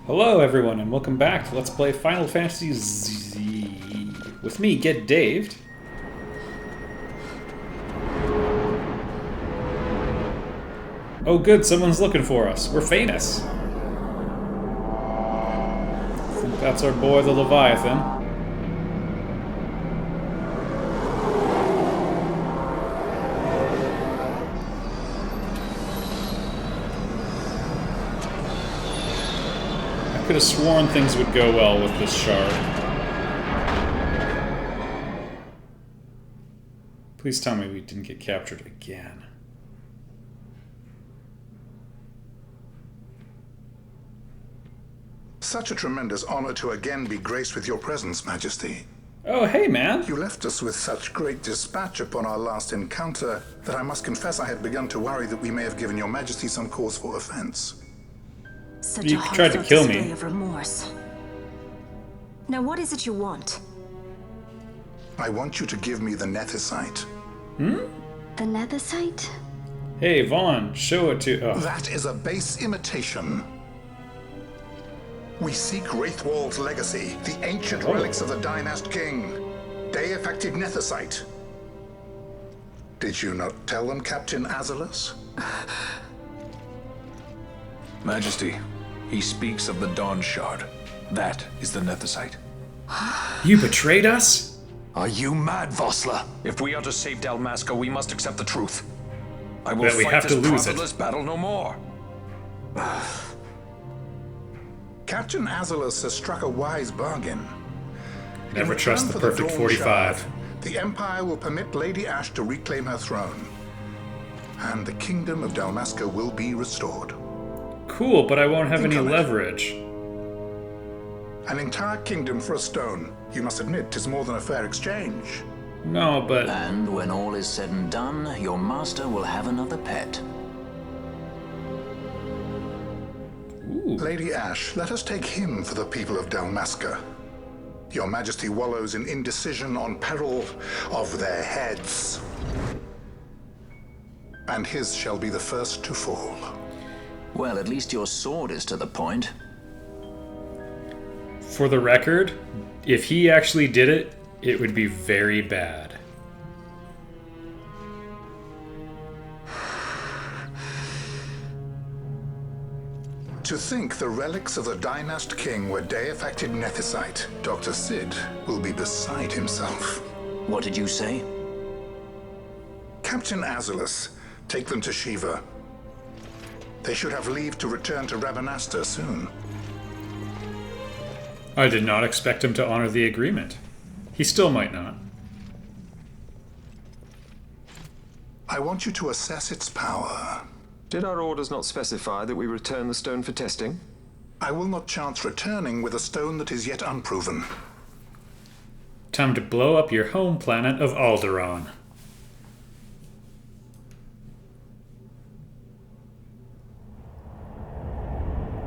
Hello everyone and welcome back to Let's Play Final Fantasy Z. With me, Get Daved. Oh good, someone's looking for us. We're famous. I think that's our boy the Leviathan. I could have sworn things would go well with this shard. Please tell me we didn't get captured again. Such a tremendous honor to again be graced with your presence, Majesty. Oh, hey, man. You left us with such great dispatch upon our last encounter that I must confess I had begun to worry that we may have given your Majesty some cause for offense. Such You a tried to heartfelt kill me. display of remorse. Now, what is it you want? I want you to give me the Nethicite. The Nethicite? Hey, Vaughn, show it to... Oh. That is a base imitation. We seek Wraithwald's legacy, the ancient relics of the Dynast King. They affected Nethicite. Did you not tell them, Captain Azalus? Majesty, he speaks of the Dawn Shard. That is the Nethicite. You betrayed us? Are you mad, Vossler? If we are to save Dalmasca, we must accept the truth. I will But we fight have this to lose it. profitless battle no more. Captain Azalus has struck a wise bargain. Never In trust return the for perfect Dawn 45. Shard, the Empire will permit Lady Ash to reclaim her throne. And the Kingdom of Dalmasca will be restored. Cool, but I won't have any Think of it. leverage. An entire kingdom for a stone. You must admit, 'tis more than a fair exchange. No, but... And when all is said and done, your master will have another pet. Ooh. Lady Ash, let us take him for the people of Dalmasca. Your Majesty wallows in indecision on peril of their heads. And his shall be the first to fall. Well, at least your sword is to the point. For the record, if he actually did it, it would be very bad. To think the relics of the Dynast King were day-affected Nethicite, Dr. Sid will be beside himself. What did you say? Captain Azalus, take them to Shiva. They should have leave to return to Rabanasta soon. I did not expect him to honor the agreement. He still might not. I want you to assess its power. Did our orders not specify that we return the stone for testing? I will not chance returning with a stone that is yet unproven. Time to blow up your home planet of Alderaan.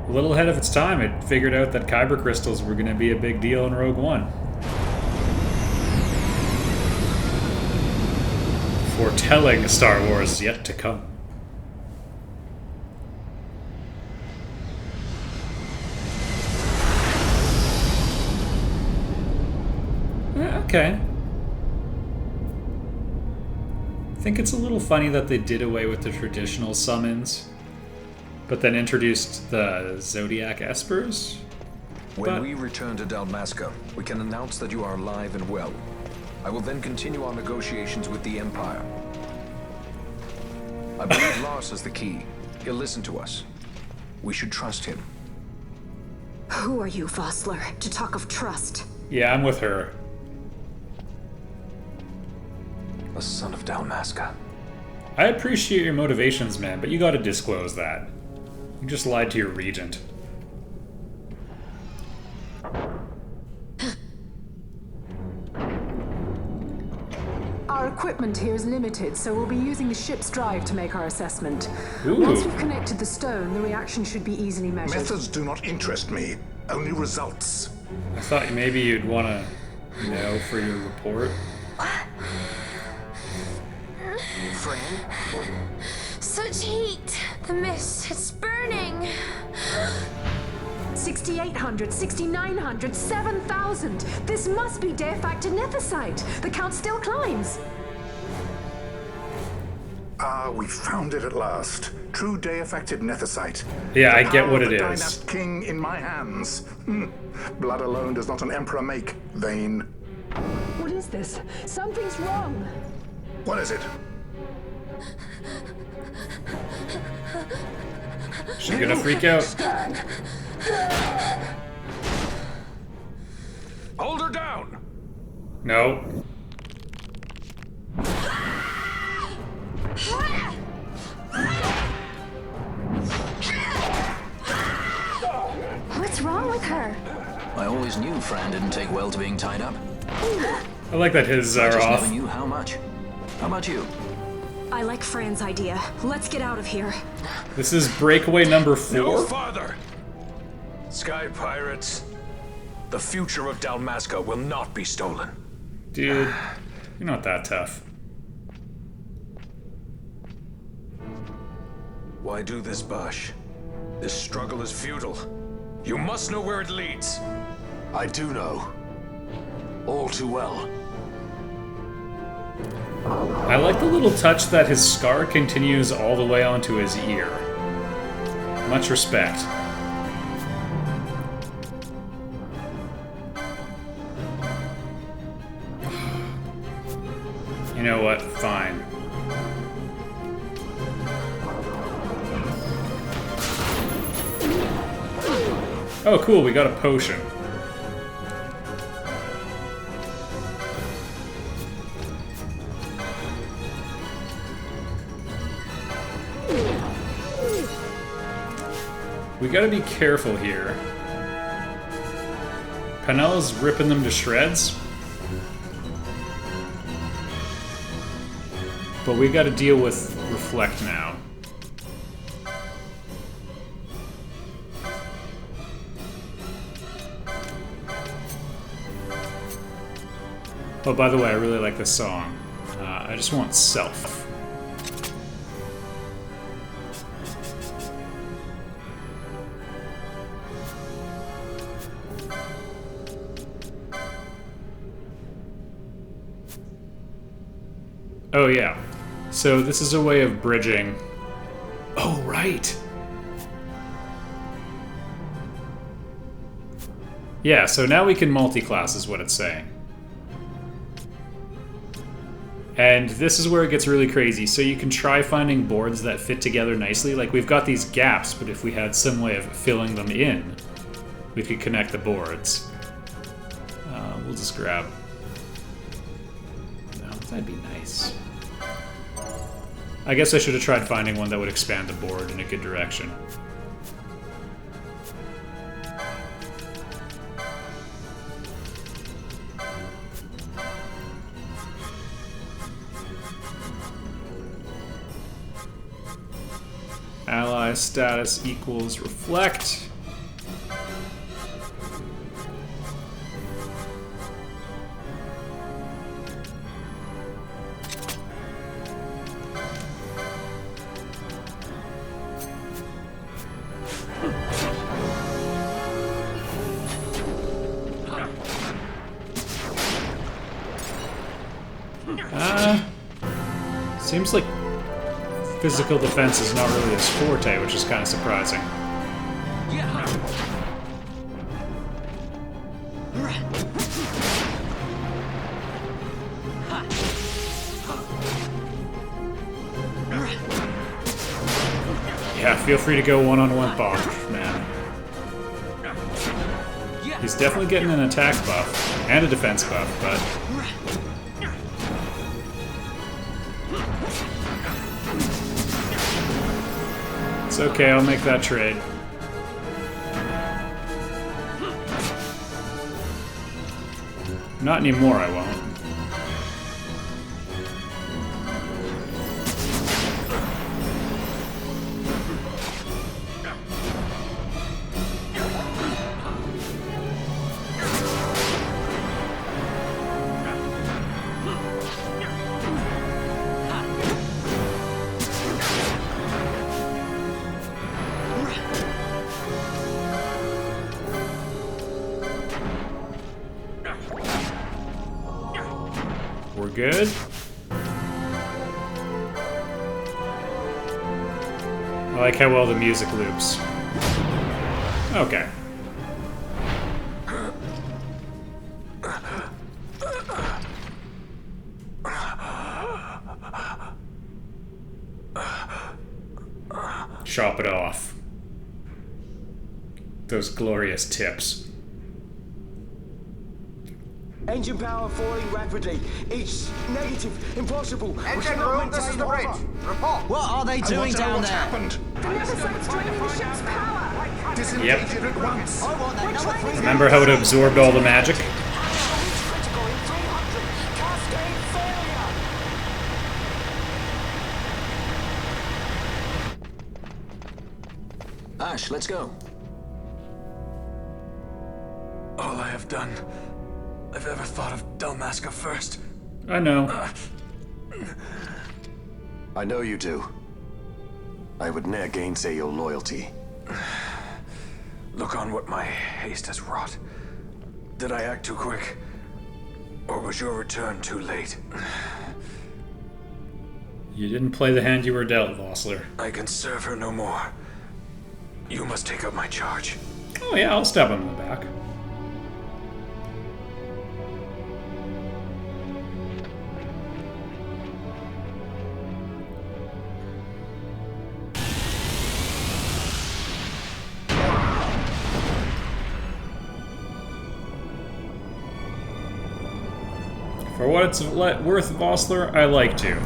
A little ahead of its time, it figured out that kyber crystals were going to be a big deal in Rogue One. Foretelling Star Wars yet to come. Yeah, okay. I think it's a little funny that they did away with the traditional summons, but then introduced the Zodiac Espers? When But- we return to Dalmasca, we can announce that you are alive and well. I will then continue our negotiations with the Empire. I believe Lars has the key. He'll listen to us. We should trust him. Who are you, Vossler, to talk of trust? Yeah, I'm with her. A son of Dalmasca. I appreciate your motivations, man, but you gotta disclose that. You just lied to your regent. Our equipment here is limited, so we'll be using the ship's drive to make our assessment. Ooh. Once we've connected the stone, the reaction should be easily measured. Methods do not interest me, only results. I thought maybe you'd wanna know for your report. Friend? Such heat! The mist, it's burning! 6,800, 6,900, 7,000. This must be Deifacted Nethicite. The count still climbs. Ah, we found it at last. True Deifacted Nethicite. Yeah, I The get power what of it the is. Dynast King in my hands. Blood alone does not an emperor make, Vayne. What is this? Something's wrong. What is it? She's gonna freak out. Hold her down! No. What's wrong with her? I always knew Fran didn't take well to being tied up. I like that his I are just off. never knew how much. How about you? I like Fran's idea. Let's get out of here. This is breakaway number No 4. farther! Sky Pirates, the future of Dalmasca will not be stolen. Dude, you're not that tough. Why do this, Bash? This struggle is futile. You must know where it leads. I do know. All too well. I like the little touch that his scar continues all the way onto his ear. Much respect. You know what? Fine. Oh, cool, we got a potion. We gotta be careful here. Penella's ripping them to shreds. But we gotta deal with Reflect now. Oh, by the way, I really like this song. I just want Self. Oh, yeah. So this is a way of bridging. Oh, right. Yeah, so now we can multi-class is what it's saying. And this is where it gets really crazy. So you can try finding boards that fit together nicely. Like, we've got these gaps, but if we had some way of filling them in, we could connect the boards. We'll just grab... No, that'd be nice. I guess I should have tried finding one that would expand the board in a good direction. Ally status equals Reflect. Seems like physical defense is not really his forte, which is kind of surprising. Yeah, feel free to go one-on-one bonk, man. He's definitely getting an attack buff and a defense buff, but... It's okay, I'll make that trade. Not anymore, I won't. good. I like how well the music loops. Okay. Chop it off. Those glorious tips. Engine power falling rapidly. It's negative. Impossible. Engine room, this is the bridge. Report. What are they doing down what's there? happened? The Nethersite's draining the ship's power. Disengage it at once. I want that number 3. Remember how it absorbed all the magic? Ash, let's go. All I have done, I've ever thought of Dalmasca first. I know. I know you do. I would ne'er gainsay your loyalty. Look on what my haste has wrought. Did I act too quick? Or was your return too late? You didn't play the hand you were dealt, Vossler. I can serve her no more. You must take up my charge. Oh yeah, I'll stab him in the back. For what it's worth, Vossler, I like to.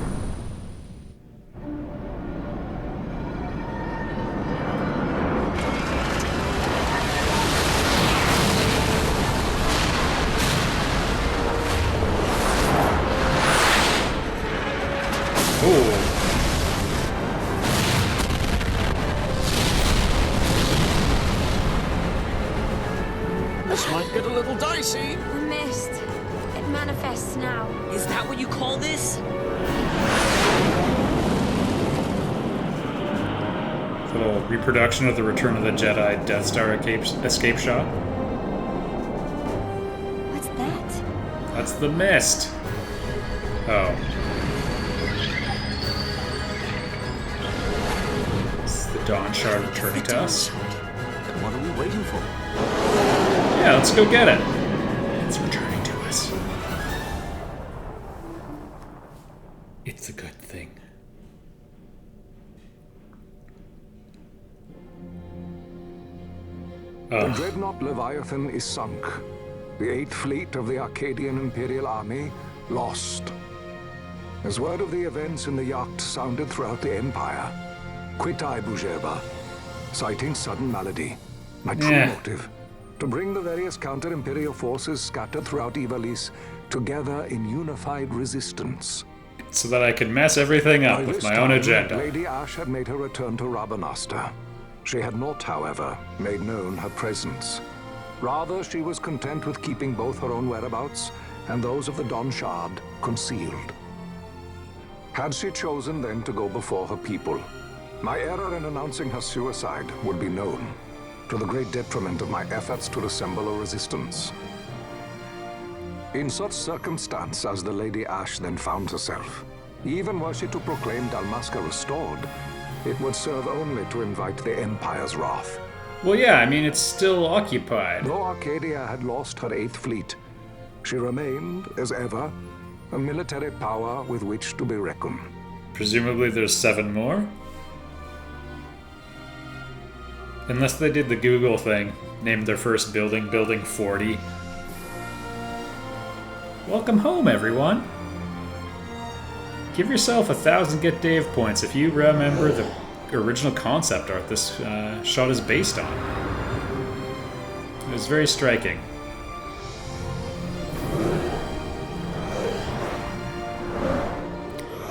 This might get a little dicey. The mist. It manifests now. Is that what you call this? Little reproduction of the Return of the Jedi Death Star escape shot. What's that? That's the mist. Oh. It's the Dawn Shard returning to us. Then what are we waiting for? Yeah, let's go get it. It's returning to us. It's a good thing. The dreadnought Leviathan is sunk. The 8th Fleet of the Arcadian Imperial Army lost. As word of the events in the yacht sounded throughout the Empire, quit I Bujeba, citing sudden malady. My true motive, to bring the various counter-imperial forces scattered throughout Ivalice together in unified resistance. So that I can mess everything up with my own agenda. Lady Ash had made her return to Rabanastre. She had not, however, made known her presence. Rather, she was content with keeping both her own whereabouts and those of the Dawn Shard concealed. Had she chosen then to go before her people, my error in announcing her suicide would be known, to the great detriment of my efforts to assemble a resistance. In such circumstance as the Lady Ash then found herself, even were she to proclaim Dalmasca restored, it would serve only to invite the Empire's wrath. Well, yeah, I mean, it's still occupied. Though Arcadia had lost her 8th Fleet, she remained, as ever, a military power with which to be reckoned. Presumably there's 7 more? Unless they did the Google thing, named their first building Building 40. Welcome home, everyone! Give yourself 1,000 Get Dave points if you remember the original concept art this shot is based on. It was very striking.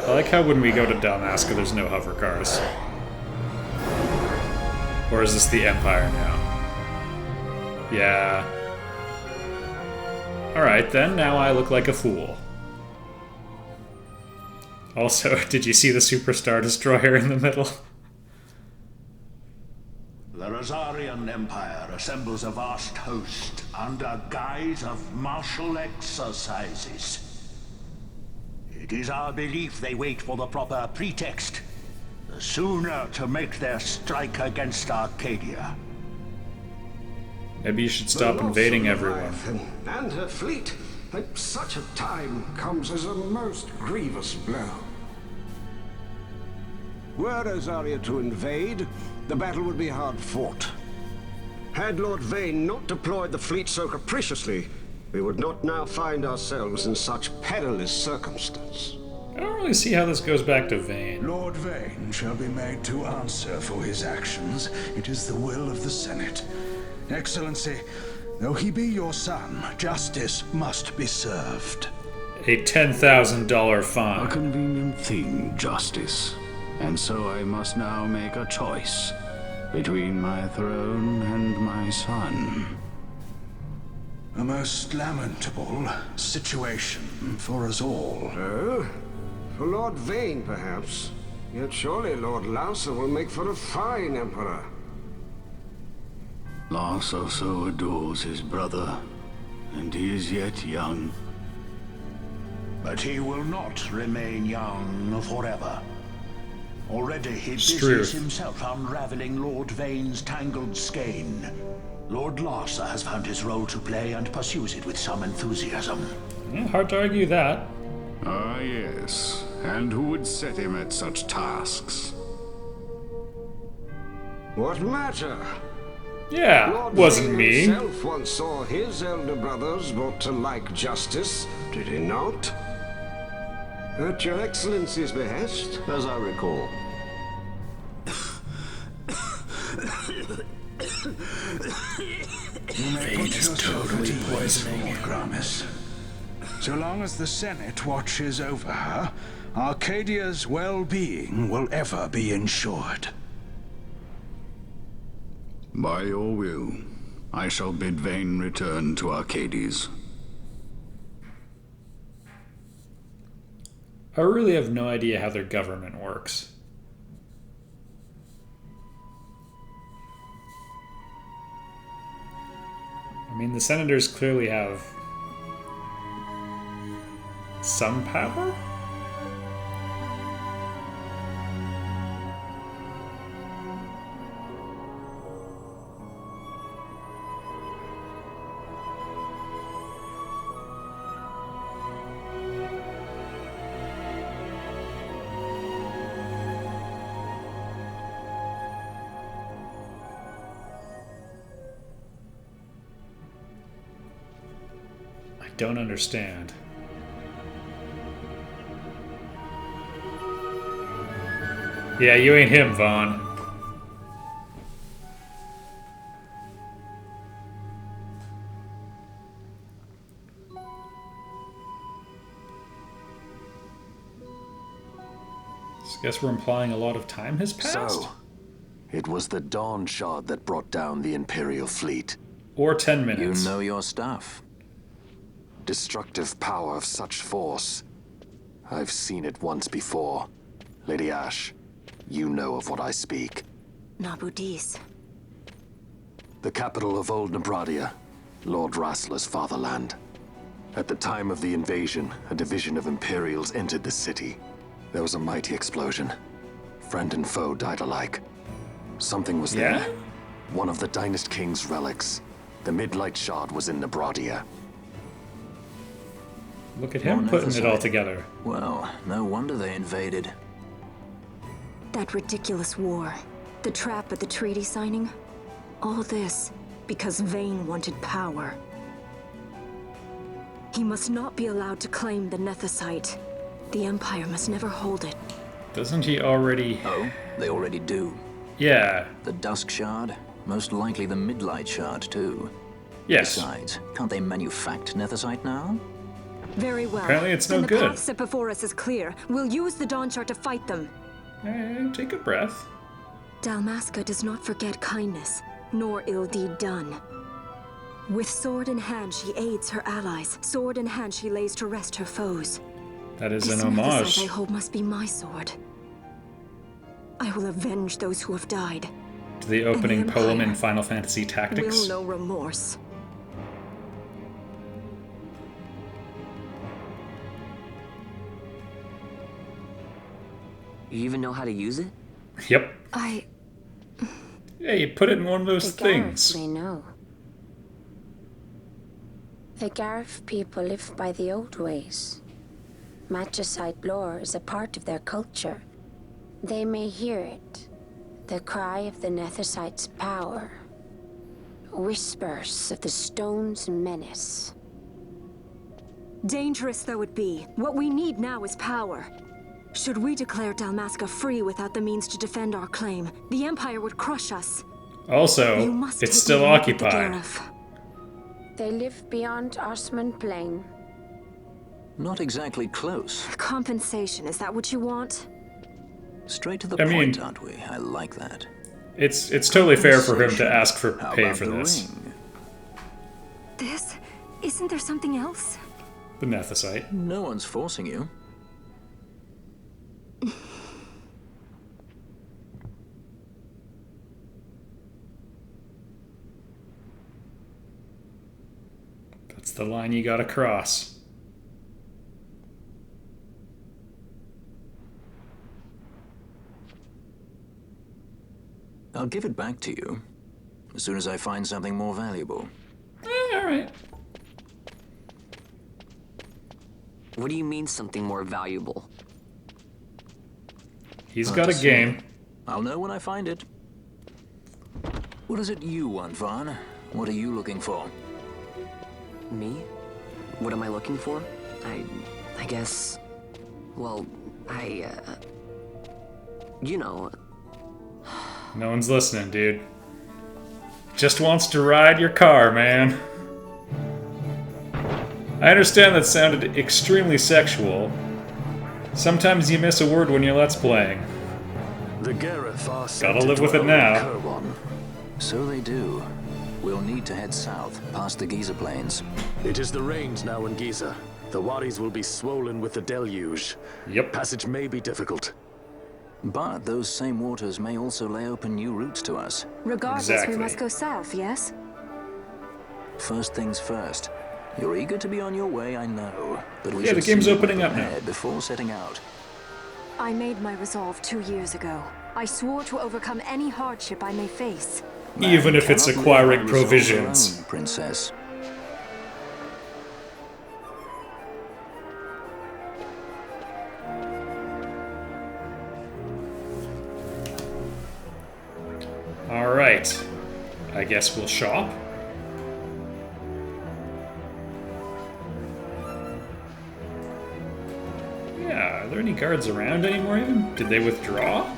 I like how when we go to Dalmasca there's no hover cars. Or is this the Empire now? Yeah. Alright then, now I look like a fool. Also, did you see the Superstar Destroyer in the middle? The Rosarian Empire assembles a vast host under guise of martial exercises. It is our belief they wait for the proper pretext. The sooner to make their strike against Arcadia. Maybe you should stop invading everyone. And her fleet at such a time comes as a most grievous blow. Were Rosaria to invade, the battle would be hard fought. Had Lord Vane not deployed the fleet so capriciously, we would not now find ourselves in such perilous circumstance. I don't really see how this goes back to Vane. Lord Vane shall be made to answer for his actions. It is the will of the Senate. Excellency, though he be your son, justice must be served. A $10,000 fine. A convenient thing, justice. And so I must now make a choice between my throne and my son. A most lamentable situation for us all. Oh? For Lord Vane, perhaps. Yet surely Lord Lauser will make for a fine emperor. Lauser so adores his brother, and he is yet young. But he will not remain young forever. Already he busies Truth. himself unraveling Lord Vane's tangled skein. Lord Larsa has found his role to play and pursues it with some enthusiasm. Yeah, hard to argue that. Ah, yes. And who would set him at such tasks? What matter? Yeah, Lord wasn't Vane me. himself once saw his elder brothers brought to like justice, did he not? At your Excellency's behest, as I recall. You may put yourself at ease, Lord Gramis. So long as the Senate watches over her, Arcadia's well-being will ever be ensured. By your will, I shall bid Vane return to Arcades. I really have no idea how their government works. I mean, the senators clearly have some power? Don't understand. Yeah, you ain't him, Vaughn. Guess we're implying a lot of time has passed? So, it was the Dawn Shard that brought down the Imperial fleet. Or 10 minutes. You know your stuff. Destructive power of such force. I've seen it once before. Lady Ash, you know of what I speak. Nabudis. The capital of Old Nebradia, Lord Rassler's fatherland. At the time of the invasion, a division of Imperials entered the city. There was a mighty explosion. Friend and foe died alike. Something was there. One of the Dynast King's relics. The Midlight Shard was in Nebradia. Look at him putting it all together. Well, no wonder they invaded. That ridiculous war. The trap at the treaty signing. All this because Vane wanted power. He must not be allowed to claim the Nethicite. The Empire must never hold it. Doesn't he already... Oh, they already do. Yeah. The Dusk Shard? Most likely the Midlight Shard, too. Yes. Besides, can't they manufacture Nethicite now? Very well. Apparently it's no then good. The path set before us is clear. We'll use the Dawn Shard to fight them. Hey, take a breath. Dalmasca does not forget kindness, nor ill deed done. With sword in hand, she aids her allies. Sword in hand, she lays to rest her foes. That is This an homage. Nethicite I hold must be my sword. I will avenge those who have died. To the opening poem in Final Fantasy Tactics. Will no remorse. You even know how to use it? Yep. Yeah, you put it in one of those The things. Gareth may know. The Gareth people live by the old ways. Magicite lore is a part of their culture. They may hear it. The cry of the Nethicite's power. Whispers of the stone's menace. Dangerous though it be, what we need now is power. Should we declare Dalmasca free without the means to defend our claim, the Empire would crush us. Also, it's still occupied. They live beyond Osman Plain. Not exactly close. Compensation, is that what you want? Straight to the point, aren't we? I like that. It's totally fair for him to ask for How pay about for the this. ring? This? Isn't there something else? The Nethicite. No one's forcing you. That's the line you gotta cross. I'll give it back to you as soon as I find something more valuable. Alright. What do you mean something more valuable? He's Hard got to a say. game. I'll know when I find it. What is it you want, Vaughn? What are you looking for? Me? What am I looking for? I guess... Well, you know... No one's listening, dude. Just wants to ride your car, man. I understand that sounded extremely sexual. Sometimes you miss a word when you're Let's Playing. The Gareth are Gotta live with it now. So they do. We'll need to head south, past the Giza Plains. It is the rains now in Giza. The wadis will be swollen with the deluge. Yep. Passage may be difficult. But those same waters may also lay open new routes to us. Regardless, we must go south, yes? First things first. You're eager to be on your way, I know. But we Yeah, the should game's see opening up now. ahead before setting out. I made my resolve 2 years ago. I swore to overcome any hardship I may face. Even if it's Cannot acquiring live by resolve provisions. alone, Princess. Alright. I guess we'll shop. Yeah, are there any guards around anymore even? Did they withdraw?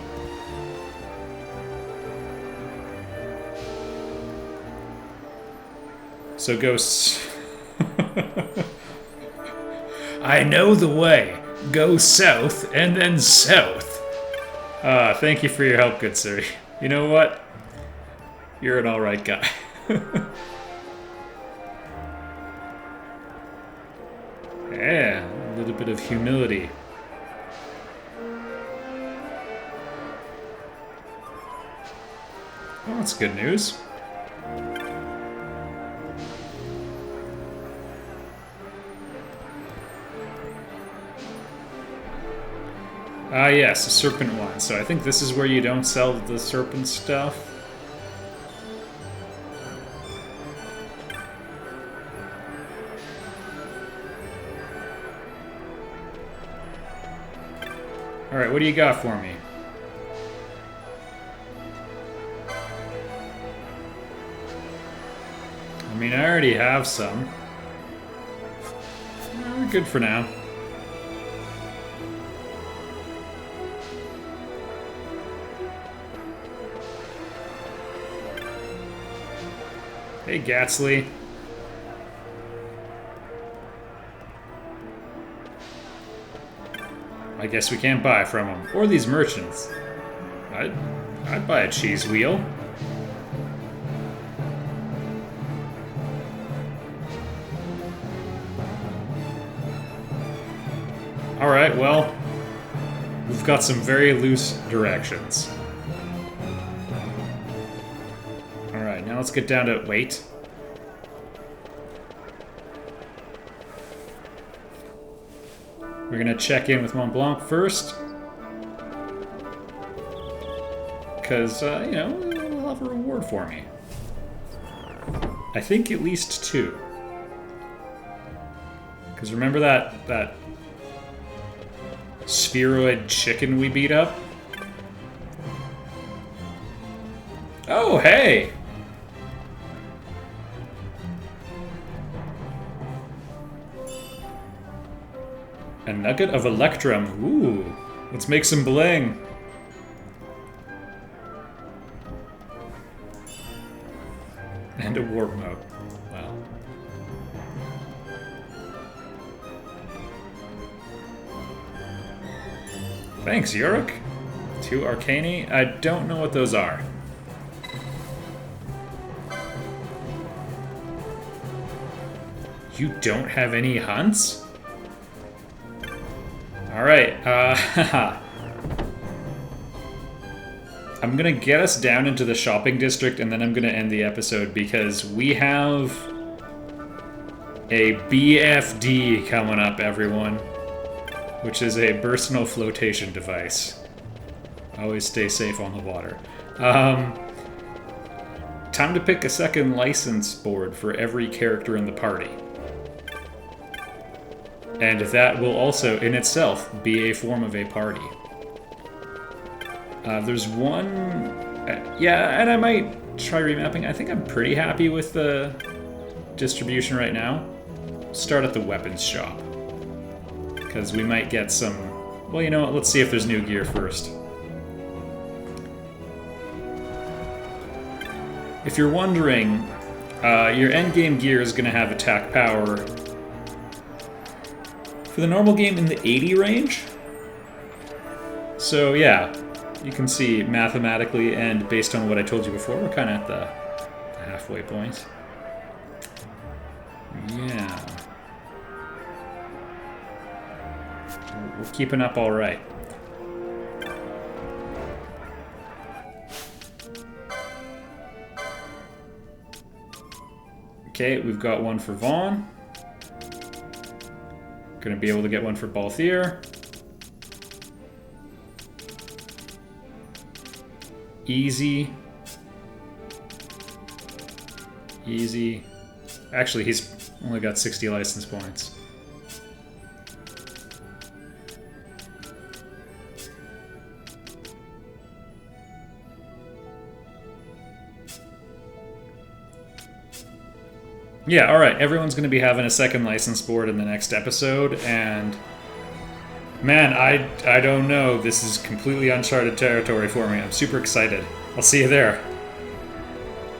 So ghosts. I know the way. Go south and then south. Thank you for your help, good sir. You know what? You're an alright guy. Yeah, a little bit of humility. Well, that's good news. Ah, yes, a serpent one. So I think this is where you don't sell the serpent stuff. Alright, what do you got for me? I mean, I already have some. We're good for now. Hey, Gatsley. I guess we can't buy from them. Or these merchants. I'd buy a cheese wheel. Alright, well, we've got some very loose directions. Alright, now let's get down to... wait. We're gonna check in with Mont Blanc first. because, you know, it'll have a reward for me. I think at least 2. Because remember that spheroid chicken we beat up? Oh, hey! A nugget of Electrum. Ooh, let's make some bling. And a warp mode. Wow. Thanks, Yuruk. 2 Arcani. I don't know what those are. You don't have any hunts? Alright, I'm gonna get us down into the shopping district and then I'm gonna end the episode because we have a BFD coming up, everyone. Which is a personal flotation device. Always stay safe on the water. Time to pick a second license board for every character in the party. And that will also, in itself, be a form of a party. There's one... yeah, and I might try remapping. I think I'm pretty happy with the distribution right now. Start at the weapons shop. Because we might get some... well, you know what? Let's see if there's new gear first. If you're wondering, your endgame gear is going to have attack power for the normal game in the 80 range. So yeah, you can see mathematically and based on what I told you before, we're kind of at the halfway point. Yeah. We're keeping up all right. Okay, we've got one for Vaughn. Gonna be able to get one for Balthier. Easy. Easy. Actually, he's only got 60 license points. Yeah, alright, everyone's going to be having a second license board in the next episode, and man, I don't know, this is completely uncharted territory for me. I'm super excited. I'll see you there.